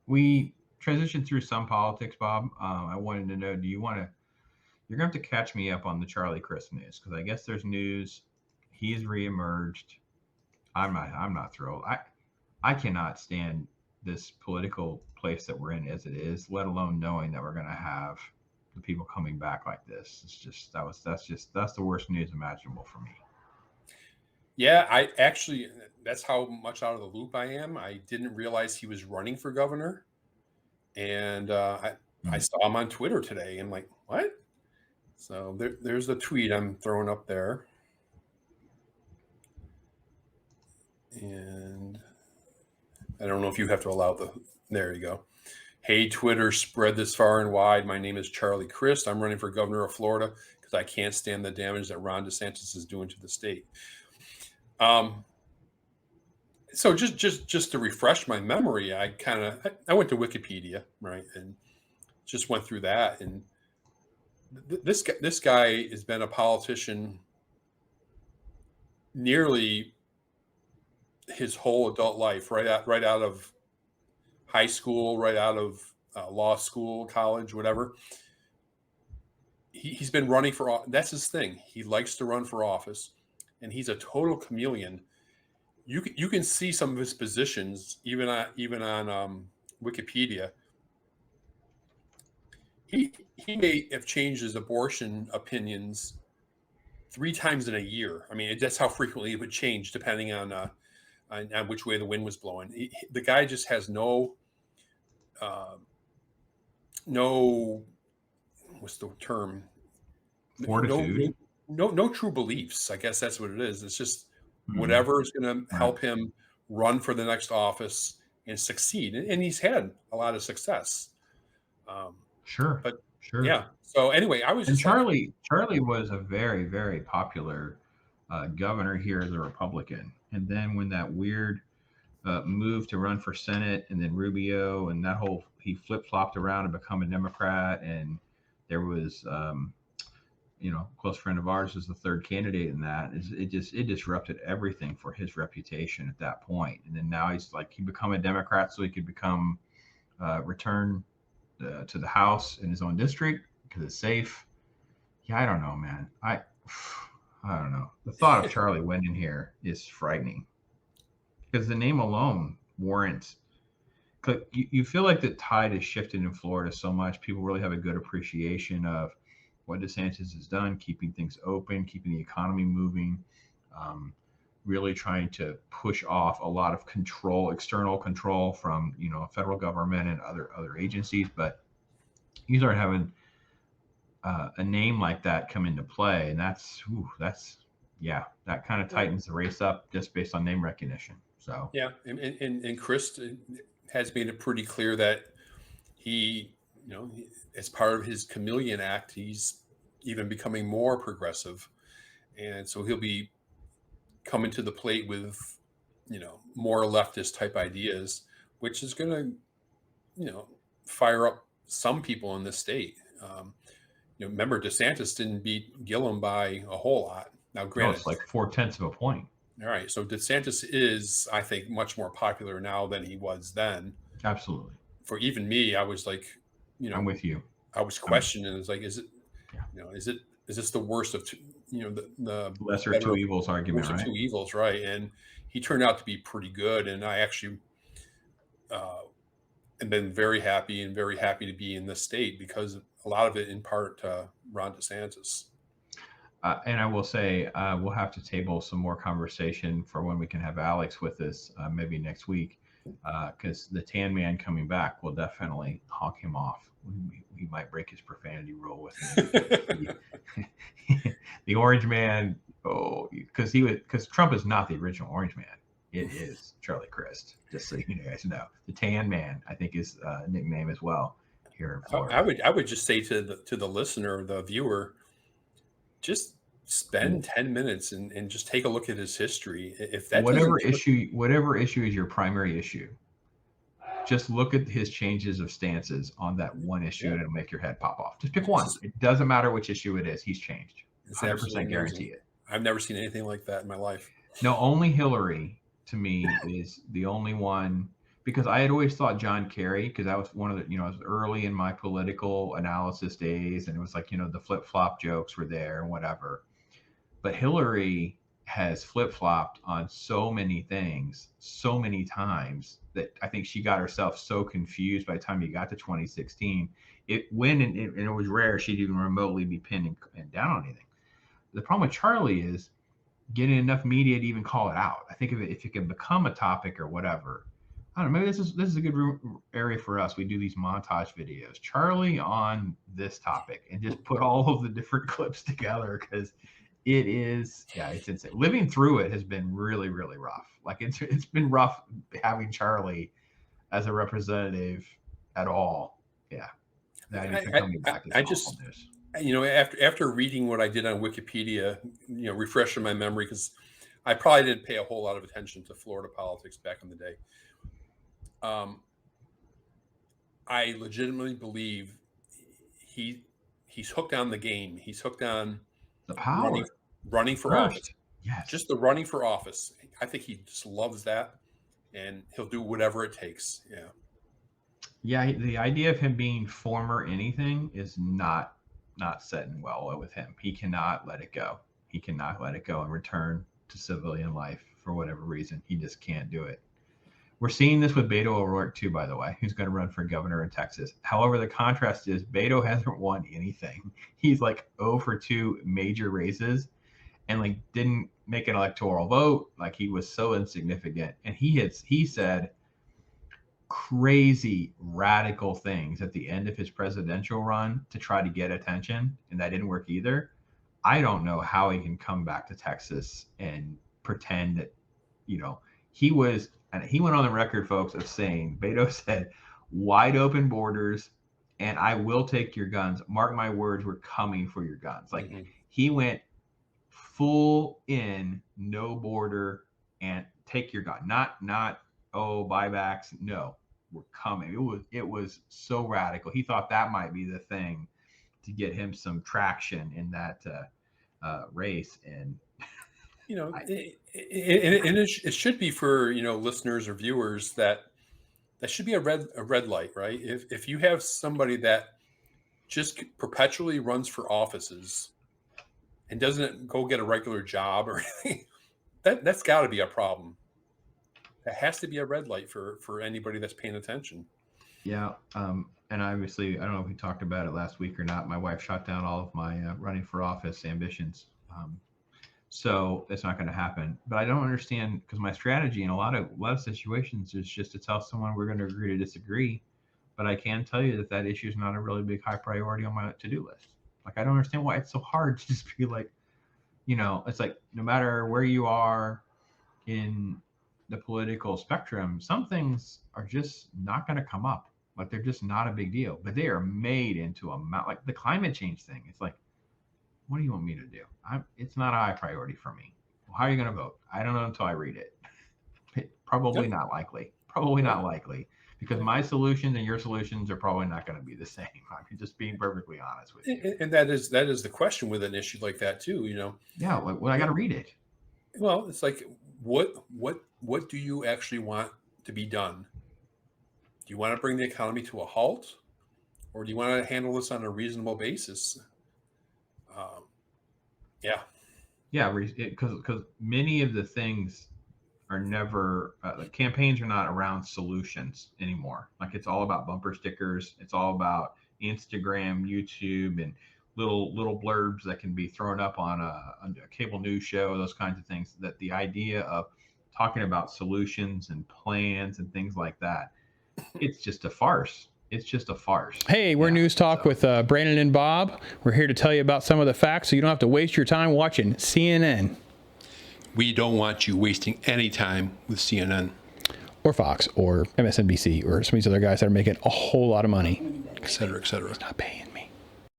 We transitioned through some politics, Bob. I wanted to know, you're going to have to catch me up on the Charlie Crist news, because I guess there's news he's reemerged. I'm not thrilled. I cannot stand this political place that we're in as it is, let alone knowing that we're going to have the people coming back like this. It's just that's the worst news imaginable for me. Yeah, I actually, that's how much out of the loop I am. I didn't realize he was running for governor. And I saw him on Twitter today. I'm like, what? So there's the tweet I'm throwing up there. And I don't know if you have to allow there you go. Hey, Twitter, spread this far and wide. My name is Charlie Crist. I'm running for governor of Florida because I can't stand the damage that Ron DeSantis is doing to the state. So just to refresh my memory, I went to Wikipedia, right, and just went through that. And this guy has been a politician nearly his whole adult life, right out of high school, right out of law school, college, whatever. He's been running for. That's his thing. He likes to run for office, and he's a total chameleon. You can see some of his positions even on Wikipedia. He may have changed his abortion opinions 3 times in a year. I mean, that's how frequently it would change depending on which way the wind was blowing. The guy just has no what's the term? Fortitude. No true beliefs. I guess that's what it is. It's just whatever is going to help him run for the next office and succeed. And he's had a lot of success. Sure. Yeah. So anyway, I was and just Charlie was a very, very popular governor here as a Republican. And then when that weird move to run for Senate, and then Rubio, and he flip-flopped around and become a Democrat, and there was close friend of ours is the third candidate in that. It disrupted everything for his reputation at that point. And then now he become a Democrat so he could become return to the House in his own district because it's safe. Yeah, I don't know, man. I don't know. The thought of Charlie winning here is frightening because the name alone warrants. You feel like the tide is shifting in Florida so much. People really have a good appreciation of what DeSantis has done, keeping things open, keeping the economy moving, really trying to push off a lot of external control from federal government and other agencies. But you start having a name like that come into play, and that kind of tightens the race up just based on name recognition. So yeah, and Crist has made it pretty clear that he, as part of his Chameleon Act, he's even becoming more progressive, and so he'll be coming to the plate with, more leftist type ideas, which is going to, fire up some people in the state. Remember DeSantis didn't beat Gillum by a whole lot. Now, granted, it's like 0.4 of a point. All right, so DeSantis is, I think, much more popular now than he was then. Absolutely. For even me, I was like, I'm with you. I was questioning. It's like, is it, is this the worst of the lesser two evils argument, right? Two evils, right? And he turned out to be pretty good, and I actually have been very happy to be in this state because a lot of it in part Ron DeSantis. And I will say we'll have to table some more conversation for when we can have Alex with us, maybe next week, because the tan man coming back will definitely hawk him off. He might break his profanity rule with me. The orange man, because Trump is not the original orange man. It is Charlie Crist, just so you guys know. The tan man, I think, is a nickname as well here in Florida. I would just say to the listener, the viewer, just spend 10 minutes and just take a look at his history. If that whatever issue is your primary issue, just look at his changes of stances on that one issue, and it'll make your head pop off. Just pick one. It doesn't matter which issue it is. He's changed. 100% guarantee it. I've never seen anything like that in my life. No, only Hillary to me is the only one. because I had always thought John Kerry, because I was one of the, I was early in my political analysis days, and it was like, the flip-flop jokes were there and whatever. But Hillary has flip-flopped on so many things so many times that I think she got herself so confused by the time you got to 2016. And it was rare she'd even remotely be pinned down on anything. The problem with Charlie is getting enough media to even call it out. I think if it can become a topic or whatever, I don't know, maybe this is a good area for us. We do these montage videos, Charlie on this topic, and just put all of the different clips together, because it's insane. Living through it has been really, really rough. Like it's been rough having Charlie as a representative at all. Yeah. Coming back. I just, after reading what I did on Wikipedia, refreshing my memory, because I probably didn't pay a whole lot of attention to Florida politics back in the day. I legitimately believe he's hooked on the game. He's hooked on the power, running for office. Yes. Just the running for office. I think he just loves that, and he'll do whatever it takes. Yeah. Yeah. The idea of him being former anything is not setting well with him. He cannot let it go. He cannot let it go and return to civilian life for whatever reason. He just can't do it. We're seeing this with Beto O'Rourke too, by the way, who's going to run for governor in Texas. However, the contrast is Beto hasn't won anything. He's like 0 for 2 major races, and like didn't make an electoral vote. Like he was so insignificant. And he said crazy radical things at the end of his presidential run to try to get attention, and that didn't work either. I don't know how he can come back to Texas and pretend that, he went on the record, folks, of saying, Beto said, wide open borders, and I will take your guns. Mark my words, we're coming for your guns. Like he went full in, no border, and take your gun. Not buybacks. No, we're coming. It was so radical. He thought that might be the thing to get him some traction in that race. And it should be for listeners or viewers that should be a red light, right? If you have somebody that just perpetually runs for offices and doesn't go get a regular job or anything, that's got to be a problem. That has to be a red light for anybody that's paying attention. Yeah, and obviously, I don't know if we talked about it last week or not. My wife shot down all of my running for office ambitions. So it's not going to happen. But I don't understand, because my strategy in a lot of situations is just to tell someone we're going to agree to disagree. But I can tell you that issue is not a really big high priority on my to-do list. Like, I don't understand why it's so hard to just be like, it's like no matter where you are in the political spectrum, some things are just not going to come up. Like, they're just not a big deal. But they are made into like the climate change thing. It's like, what do you want me to do? It's not a high priority for me. Well, how are you going to vote? I don't know until I read it. Probably not likely. Not likely, because my solutions and your solutions are probably not going to be the same. I'm just being perfectly honest with you. And that is the question with an issue like that too. Yeah. Well, I got to read it. Well, it's like what do you actually want to be done? Do you want to bring the economy to a halt, or do you want to handle this on a reasonable basis? Because many of the things are never campaigns are not around solutions anymore. Like, it's all about bumper stickers. It's all about Instagram, YouTube, and little blurbs that can be thrown up on a cable news show, those kinds of things. That the idea of talking about solutions and plans and things like that, it's just a farce. It's just a farce. Hey, we're News Talk with Brandon and Bob. We're here to tell you about some of the facts so you don't have to waste your time watching CNN. We don't want you wasting any time with CNN. Or Fox or MSNBC or some of these other guys that are making a whole lot of money. Et cetera, et cetera. He's not paying.